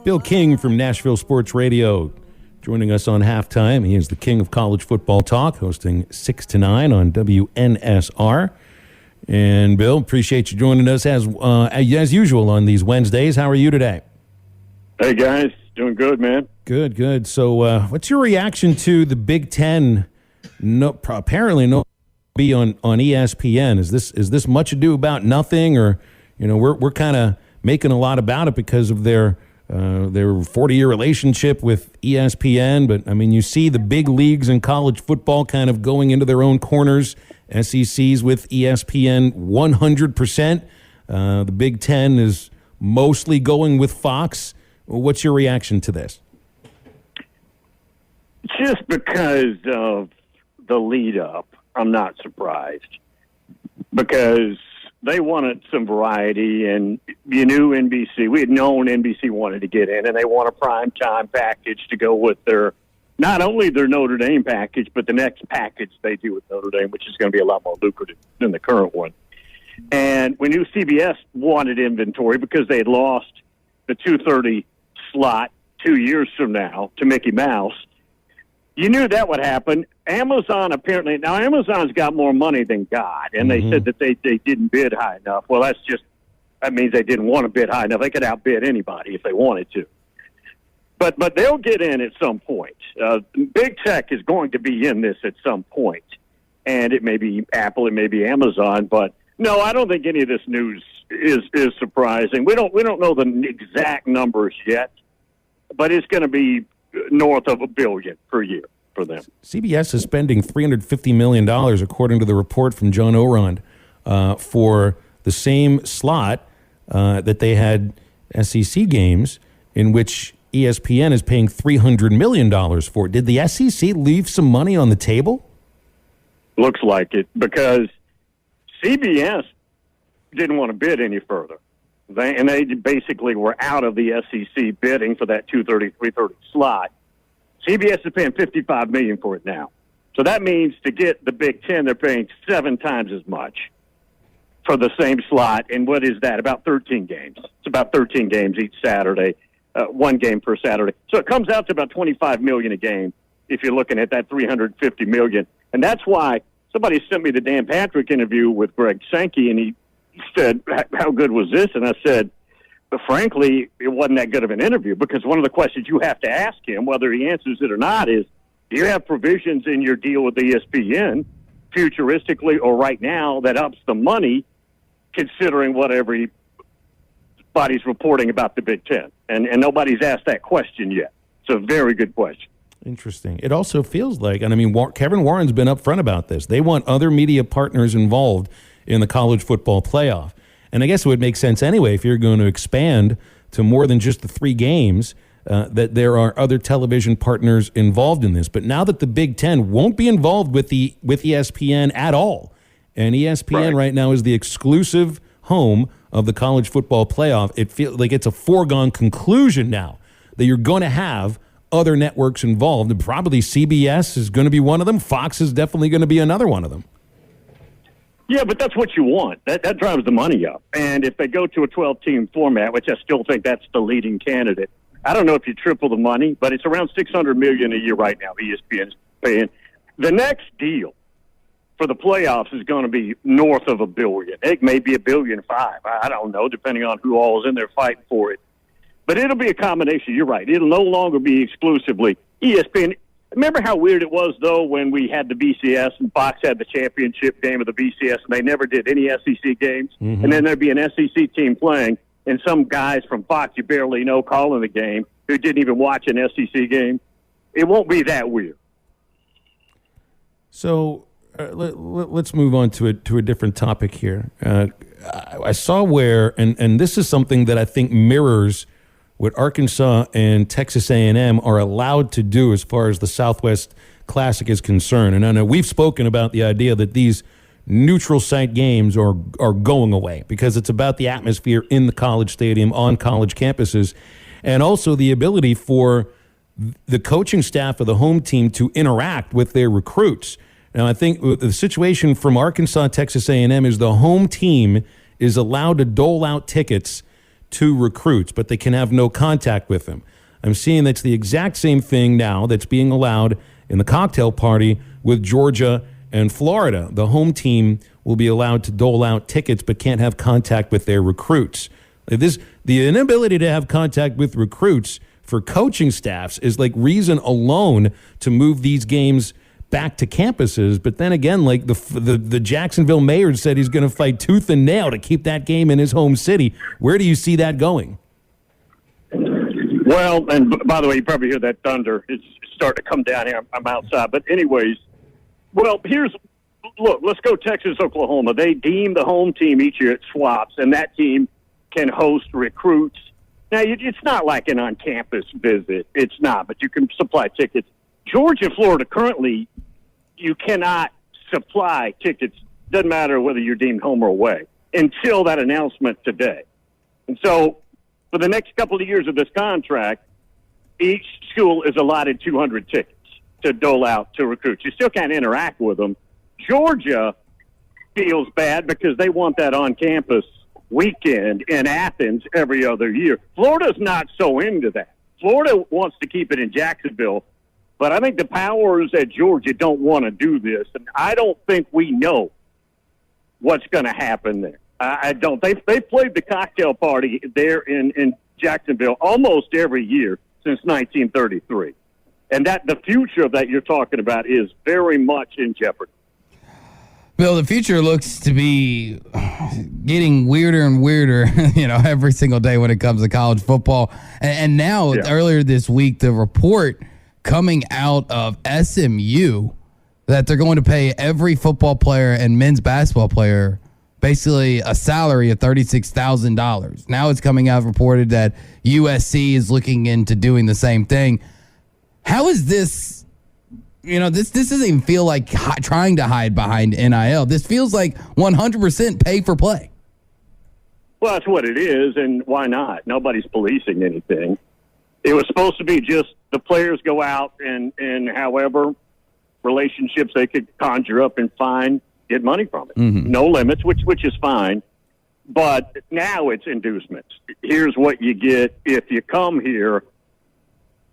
Bill King from Nashville Sports Radio joining us on Halftime. He is the king of college football talk, hosting 6 to 9 on WNSR. And Bill, appreciate you joining us as usual on these Wednesdays. How are you today? Hey guys, doing good, man. Good. So, what's your reaction to the Big Ten? Apparently, no be on ESPN. Is this much ado about nothing, or we're kind of making a lot about it because of their 40-year relationship with ESPN? But I mean, you see the big leagues in college football kind of going into their own corners. SEC's with ESPN 100%. The Big Ten is mostly going with Fox. What's your reaction to this? Just because of the lead up, I'm not surprised, because they wanted some variety, and you knew NBC. We had known NBC wanted to get in, and they want a primetime package to go with not only their Notre Dame package, but the next package they do with Notre Dame, which is going to be a lot more lucrative than the current one. And we knew CBS wanted inventory because they had lost the 2:30 slot 2 years from now to Mickey Mouse. You knew that would happen. Amazon's got more money than God, and they said that they didn't bid high enough. Well, that means they didn't want to bid high enough. They could outbid anybody if they wanted to. But they'll get in at some point. Big Tech is going to be in this at some point, and it may be Apple, it may be Amazon. But no, I don't think any of this news is surprising. We don't know the exact numbers yet, but it's going to be north of $1 billion per year for them. CBS is spending $350 million, according to the report from John Orond, for the same slot that they had SEC games, in which ESPN is paying $300 million for. Did the SEC leave some money on the table? Looks like it, because CBS didn't want to bid any further. They basically were out of the SEC bidding for that 2:30, 3:30 slot. CBS is paying $55 million for it now. So that means to get the Big Ten, they're paying 7 times as much for the same slot. And what is that? About 13 games. It's about 13 games each Saturday, 1 game per Saturday. So it comes out to about $25 million a game if you're looking at that $350 million. And that's why somebody sent me the Dan Patrick interview with Greg Sankey, and he said, how good was this? And I said, but frankly, it wasn't that good of an interview, because one of the questions you have to ask him, whether he answers it or not, is, do you have provisions in your deal with ESPN, futuristically or right now, that ups the money, considering what everybody's reporting about the Big Ten? And nobody's asked that question yet. It's a very good question. Interesting. It also feels like, and I mean, Kevin Warren's been upfront about this. They want other media partners involved in the college football playoff. And I guess it would make sense anyway, if you're going to expand to more than just the 3 games, that there are other television partners involved in this. But now that the Big Ten won't be involved with ESPN at all, and ESPN right now is the exclusive home of the college football playoff, it feels like it's a foregone conclusion now that you're going to have other networks involved, and probably CBS is going to be one of them. Fox is definitely going to be another one of them. Yeah, but that's what you want. That drives the money up. And if they go to a 12-team format, which I still think that's the leading candidate, I don't know if you triple the money, but it's around $600 million a year right now ESPN is paying. The next deal for the playoffs is going to be north of $1 billion. It may be $1.5 billion. I don't know, depending on who all is in there fighting for it. But it'll be a combination. You're right. It'll no longer be exclusively ESPN. Remember how weird it was, though, when we had the BCS and Fox had the championship game of the BCS, and they never did any SEC games? And then there'd be an SEC team playing, and some guys from Fox you barely know calling the game who didn't even watch an SEC game. It won't be that weird. So let's move on to a different topic here. I saw where, and this is something that I think mirrors what Arkansas and Texas A&M are allowed to do as far as the Southwest Classic is concerned. And I know we've spoken about the idea that these neutral site games are going away because it's about the atmosphere in the college stadium, on college campuses, and also the ability for the coaching staff of the home team to interact with their recruits. Now, I think the situation from Arkansas, Texas A&M is the home team is allowed to dole out tickets to recruits, but they can have no contact with them. I'm seeing that's the exact same thing now that's being allowed in the cocktail party with Georgia and Florida. The home team will be allowed to dole out tickets but can't have contact with their recruits. The inability to have contact with recruits for coaching staffs is like reason alone to move these games back to campuses. But then again, like the Jacksonville mayor said he's going to fight tooth and nail to keep that game in his home city. Where do you see that going? Well, and by the way, you probably hear that thunder. It's starting to come down here. I'm outside. But anyways, well, let's go Texas, Oklahoma. They deem the home team each year at swaps, and that team can host recruits. Now, it's not like an on-campus visit. It's not, but you can supply tickets. Georgia and Florida currently, you cannot supply tickets. Doesn't matter whether you're deemed home or away until that announcement today. And so for the next couple of years of this contract, each school is allotted 200 tickets to dole out to recruits. You still can't interact with them. Georgia feels bad because they want that on-campus weekend in Athens every other year. Florida's not so into that. Florida wants to keep it in Jacksonville, but I think the powers at Georgia don't want to do this, and I don't think we know what's going to happen there. I don't. They played the cocktail party there in Jacksonville almost every year since 1933, and that the future of that you're talking about is very much in jeopardy. Bill, the future looks to be getting weirder and weirder, every single day when it comes to college football. And now, earlier this week, the report coming out of SMU that they're going to pay every football player and men's basketball player basically a salary of $36,000. Now it's coming out reported that USC is looking into doing the same thing. How is this? This doesn't even feel like trying to hide behind NIL. This feels like 100% pay for play. Well, that's what it is, and why not? Nobody's policing anything. It was supposed to be just the players go out and however relationships they could conjure up and find, get money from it. Mm-hmm. No limits, which is fine. But now it's inducements. Here's what you get if you come here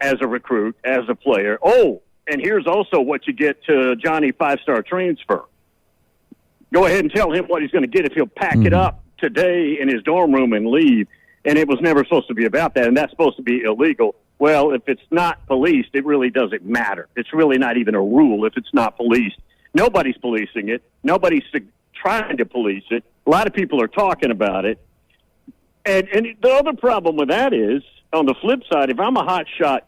as a recruit, as a player. Oh, and here's also what you get to Johnny 5-star transfer. Go ahead and tell him what he's going to get if he'll pack it up today in his dorm room and leave. And it was never supposed to be about that, and that's supposed to be illegal. Well, if it's not policed, it really doesn't matter. It's really not even a rule if it's not policed. Nobody's policing it. Nobody's trying to police it. A lot of people are talking about it. And the other problem with that is, on the flip side, if I'm a hot shot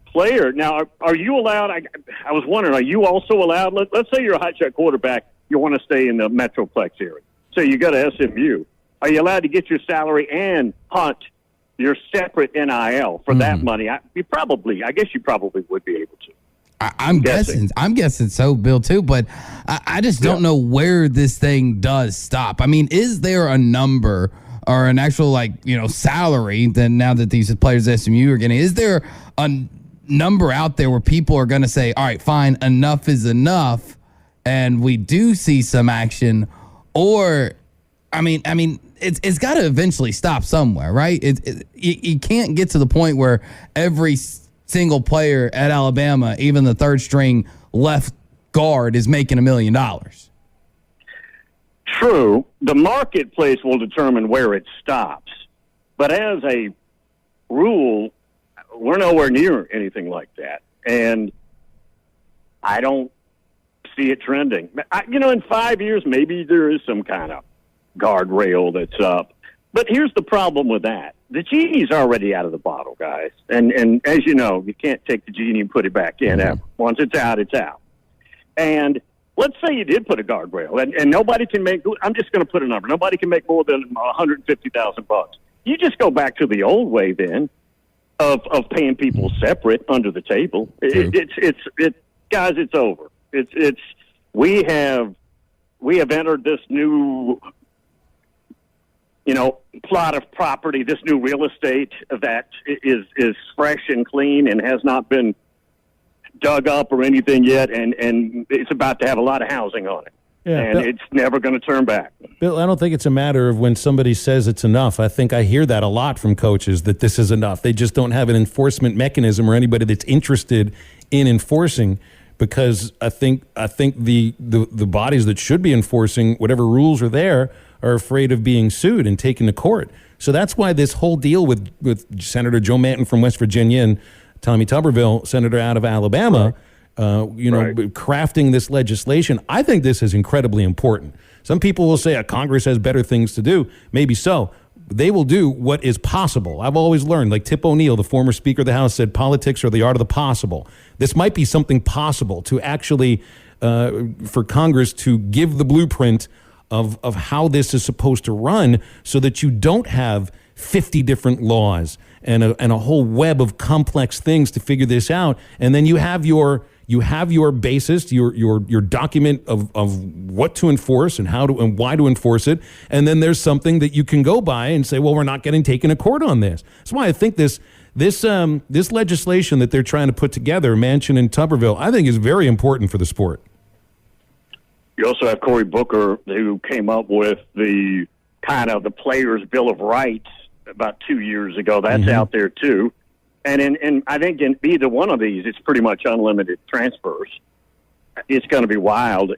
player, now, are you allowed? I was wondering, are you also allowed? Let's say you're a hotshot quarterback. You want to stay in the Metroplex area. So you go to SMU. Are you allowed to get your salary and hunt your separate NIL for that money? I guess you probably would be able to. I'm guessing so, Bill, too. But I just don't know where this thing does stop. I mean, is there a number or an actual salary that now that these players at SMU are getting? Is there a number out there where people are going to say, all right, fine, enough is enough, and we do see some action? Or, I mean, it's got to eventually stop somewhere, right? You can't get to the point where every single player at Alabama, even the third string left guard, is making $1 million. True. The marketplace will determine where it stops. But as a rule, we're nowhere near anything like that. And I don't see it trending. In 5 years, maybe there is some kind of guardrail that's up. But here's the problem with that. The genie's already out of the bottle, guys. And as you know, you can't take the genie and put it back in ever. Once it's out, it's out. And let's say you did put a guardrail, and nobody can make – I'm just going to put a number. Nobody can make more than $150,000. You just go back to the old way then of paying people separate under the table. Guys, it's over. We have entered this new – plot of property, this new real estate that is fresh and clean and has not been dug up or anything yet, and it's about to have a lot of housing on it. and it's never going to turn back. Bill, I don't think it's a matter of when somebody says it's enough. I think I hear that a lot from coaches, that this is enough. They just don't have an enforcement mechanism or anybody that's interested in enforcing, because I think the bodies that should be enforcing whatever rules are there are afraid of being sued and taken to court. So that's why this whole deal with Senator Joe Manchin from West Virginia and Tommy Tuberville, Senator out of Alabama, crafting this legislation, I think this is incredibly important. Some people will say Congress has better things to do. Maybe so. They will do what is possible. I've always learned, like Tip O'Neill, the former Speaker of the House, said, politics are the art of the possible. This might be something possible to actually, for Congress to give the blueprint of how this is supposed to run, so that you don't have 50 different laws and a whole web of complex things to figure this out. And then you have your basis, your document of what to enforce and how to and why to enforce it. And then there's something that you can go by and say, well, we're not getting taken to court on this. That's why I think this legislation that they're trying to put together, Manchin and Tuberville, I think is very important for the sport. You also have Cory Booker, who came up with the kind of the Players' Bill of Rights about 2 years ago. That's out there too. And I think in either one of these, it's pretty much unlimited transfers. It's going to be wild.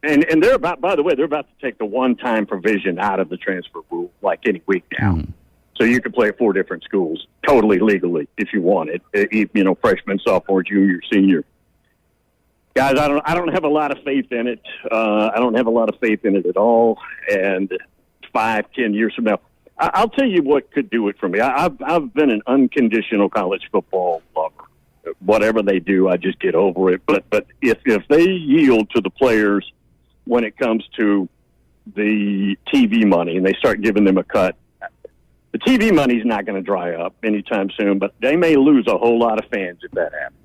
And they're about, by the way, they're about to take the one-time provision out of the transfer rule like any week now. So you can play at 4 different schools totally legally if you want it. Freshman, sophomore, junior, senior. Guys, I don't have a lot of faith in it. I don't have a lot of faith in it at all. And 5-10 years from now, I'll tell you what could do it for me. I've been an unconditional college football lover. Whatever they do, I just get over it. But if they yield to the players when it comes to the TV money and they start giving them a cut, the TV money's not going to dry up anytime soon. But they may lose a whole lot of fans if that happens.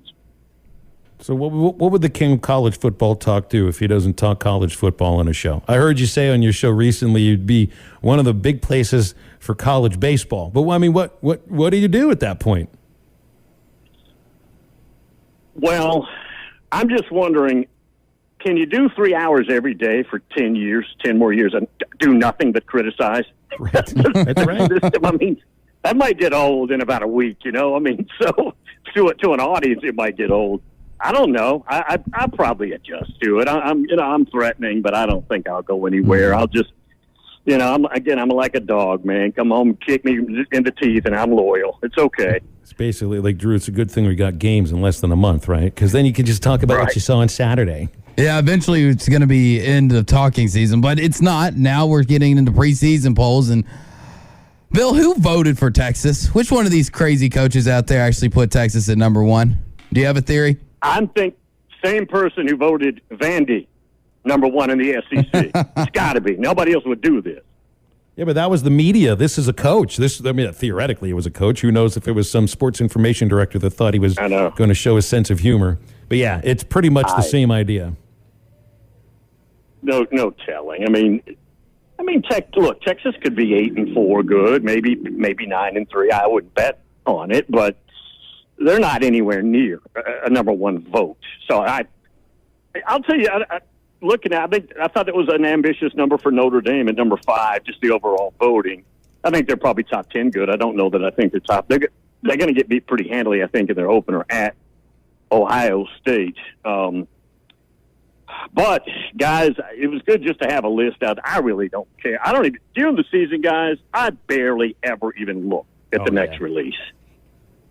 So what would the king of college football talk do if he doesn't talk college football on a show? I heard you say on your show recently you'd be one of the big places for college baseball. But, I mean, what do you do at that point? Well, I'm just wondering, can you do 3 hours every day for 10 more years, and do nothing but criticize? Right. That's right. I mean, that might get old in about a week, I mean, so to an audience, it might get old. I don't know. I'll probably adjust to it. I'm threatening, but I don't think I'll go anywhere. I'll just, I'm like a dog, man. Come home, kick me in the teeth, and I'm loyal. It's okay. It's basically like, Drew, it's a good thing we got games in less than a month, right? Because then you can just talk about what you saw on Saturday. Yeah, eventually it's going to be end of talking season, but it's not. Now we're getting into preseason polls. And, Bill, who voted for Texas? Which one of these crazy coaches out there actually put Texas at number 1? Do you have a theory? I think same person who voted Vandy number 1 in the SEC. It's got to be. Nobody else would do this. Yeah, but that was the media. This is a coach. Theoretically, it was a coach. Who knows if it was some sports information director that thought he was going to show a sense of humor. But, yeah, it's pretty much the same idea. No telling. I mean, Texas could be 8-4 good, maybe 9-3. I wouldn't bet on it, but they're not anywhere near a number 1 vote. So I'll tell you, I thought it was an ambitious number for Notre Dame at number 5, just the overall voting. I think they're probably top 10 good. I don't know that I think they're top. They're going to get beat pretty handily, I think, in their opener at Ohio State. But, guys, it was good just to have a list out. I really don't care. During the season, guys, I barely ever even look at the next release.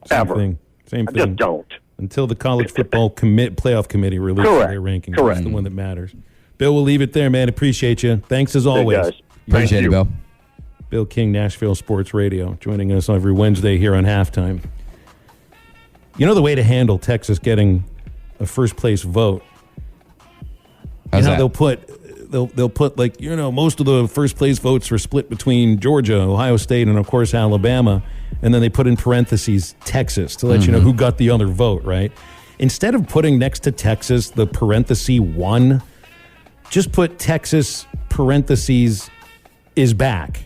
Same thing. I just don't. Until the college football playoff committee releases their rankings. Correct. That's the one that matters. Bill, we'll leave it there, man. Appreciate you. Thanks as always. Hey, guys. Appreciate it, Bill. Bill King, Nashville Sports Radio, joining us every Wednesday here on Halftime. You know the way to handle Texas getting a first-place vote? They'll put most of the first-place votes are split between Georgia, Ohio State, and, of course, Alabama. And then they put in parentheses Texas to let you know who got the other vote, right? Instead of putting next to Texas the parenthesis 1, just put Texas parentheses is back.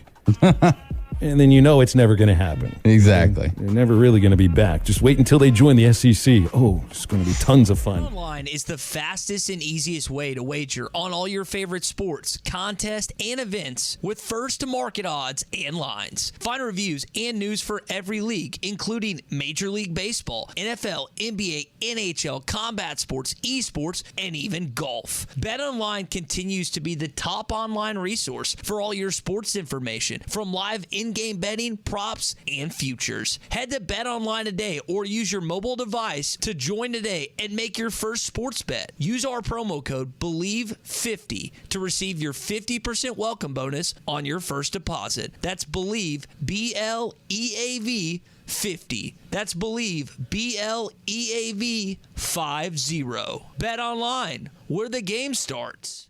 and then you know it's never going to happen. Exactly. They're never really going to be back. Just wait until they join the SEC. Oh, it's going to be tons of fun. Online is the fastest and easiest way to wager on all your favorite sports, contests, and events with first-to-market odds and lines. Find reviews and news for every league, including Major League Baseball, NFL, NBA, NHL, combat sports, esports, and even golf. BetOnline continues to be the top online resource for all your sports information, from live in-game betting, props, and futures. Head to BetOnline today or use your mobile device to join today and make your first sports bet. Use our promo code BELIEVE50 to receive your 50% welcome bonus on your first deposit. That's BELIEVE, BLEAV 50. That's BELIEVE, BLEAV 50. Bet online, where the game starts.